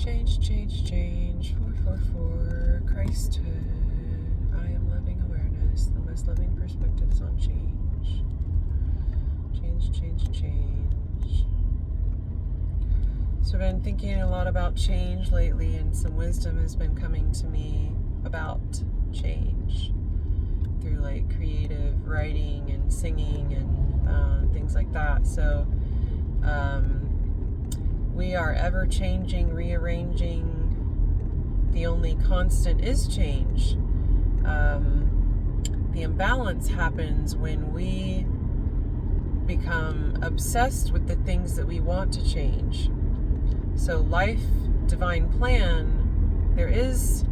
Change, change, change. 444. Christhood. I am loving awareness. The most loving perspectives on change. Change, change, change. So I've been thinking a lot about change lately, and some wisdom has been coming to me about change through like creative writing and singing and things like that. So we are ever changing, rearranging. The only constant is change. The imbalance happens when we become obsessed with the things that we want to change. So life, divine plan, there is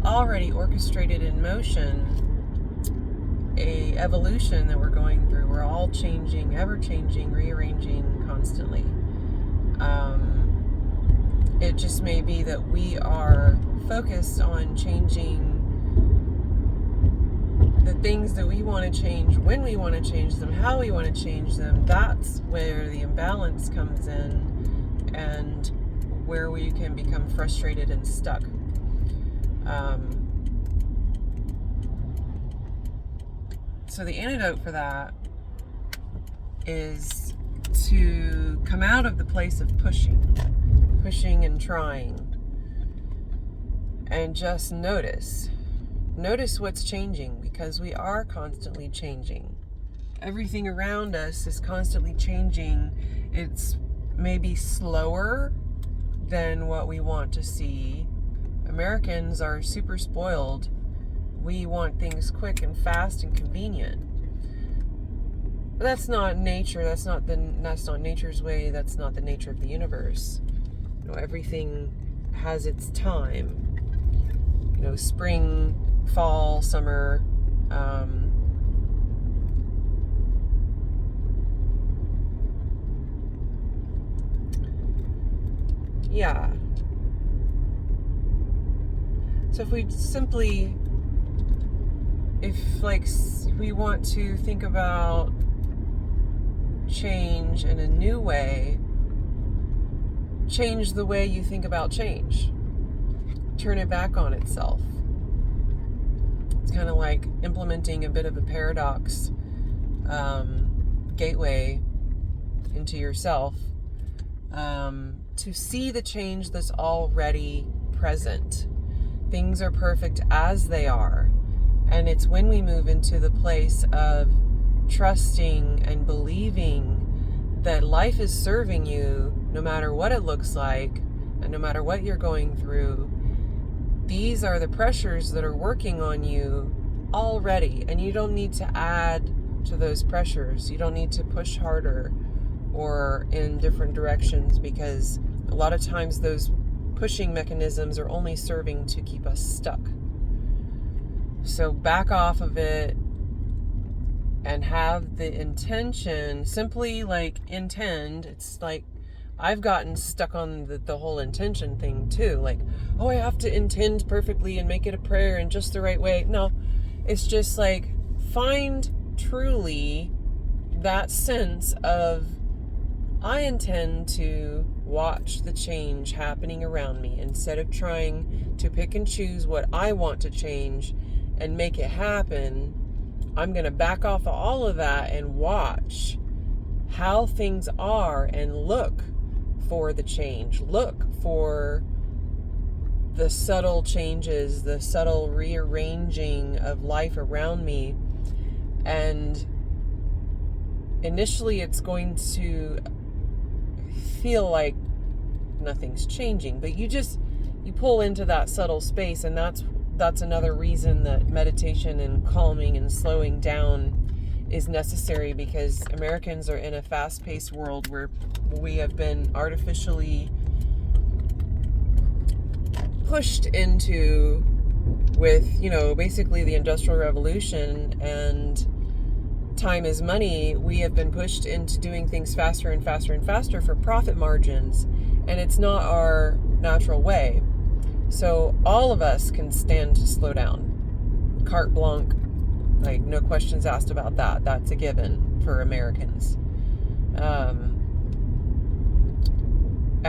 already orchestrated in motion a evolution that we're going through. We're all changing, ever changing, rearranging constantly. It just may be that we are focused on changing the things that we want to change, when we want to change them, how we want to change them. That's where the imbalance comes in, and where we can become frustrated and stuck. So the antidote for that is to come out of the place of pushing and trying, and just notice what's changing, because we are constantly changing. Everything around us is constantly changing. It's maybe slower than what we want to see. Americans are super spoiled. We want things quick and fast and convenient. But that's not nature. That's not nature's way. That's not the nature of the universe. Everything has its time. Spring, fall, summer. Yeah. So if we want to think about change in a new way, change the way you think about change. Turn it back on itself. It's kind of like implementing a bit of a paradox gateway into yourself to see the change that's already present. Things are perfect as they are. And it's when we move into the place of trusting and believing that life is serving you no matter what it looks like and no matter what you're going through. These are the pressures that are working on you already, and you don't need to add to those pressures. You don't need to push harder or in different directions, because a lot of times those pushing mechanisms are only serving to keep us stuck. So back off of it and have the intention, simply intend. It's like I've gotten stuck on the whole intention thing too. I have to intend perfectly and make it a prayer in just the right way. No, it's just find truly that sense of, I intend to watch the change happening around me instead of trying to pick and choose what I want to change and make it happen. I'm going to back off of all of that and watch how things are and look for the change. Look for the subtle changes, the subtle rearranging of life around me. And initially it's going to feel like nothing's changing, but you pull into that subtle space, and that's another reason that meditation and calming and slowing down is necessary, because Americans are in a fast-paced world where we have been artificially pushed into with, basically the Industrial Revolution and time is money. We have been pushed into doing things faster and faster and faster for profit margins, and it's not our natural way. So all of us can stand to slow down. Carte blanche, no questions asked about that. That's a given for Americans.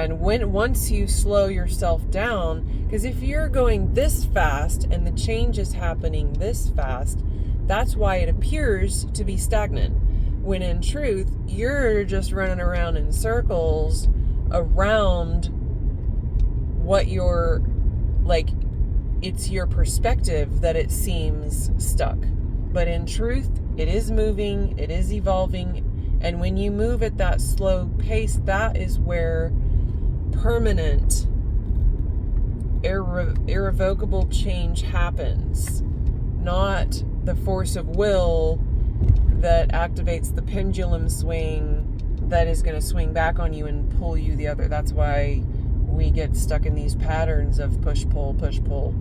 And once you slow yourself down, because if you're going this fast and the change is happening this fast, that's why it appears to be stagnant. When in truth, you're just running around in circles around what you're like. It's your perspective that it seems stuck. But in truth, it is moving, it is evolving. And when you move at that slow pace, that is where permanent, irrevocable change happens. Not the force of will that activates the pendulum swing that is going to swing back on you and pull you the other. That's why we get stuck in these patterns of push, pull, push, pull.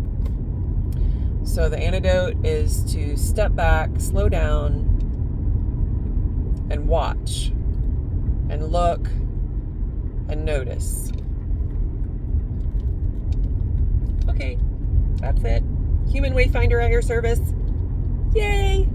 So the antidote is to step back, slow down, and watch, and look, and notice. Okay, that's it. Human Wayfinder at your service. Yay!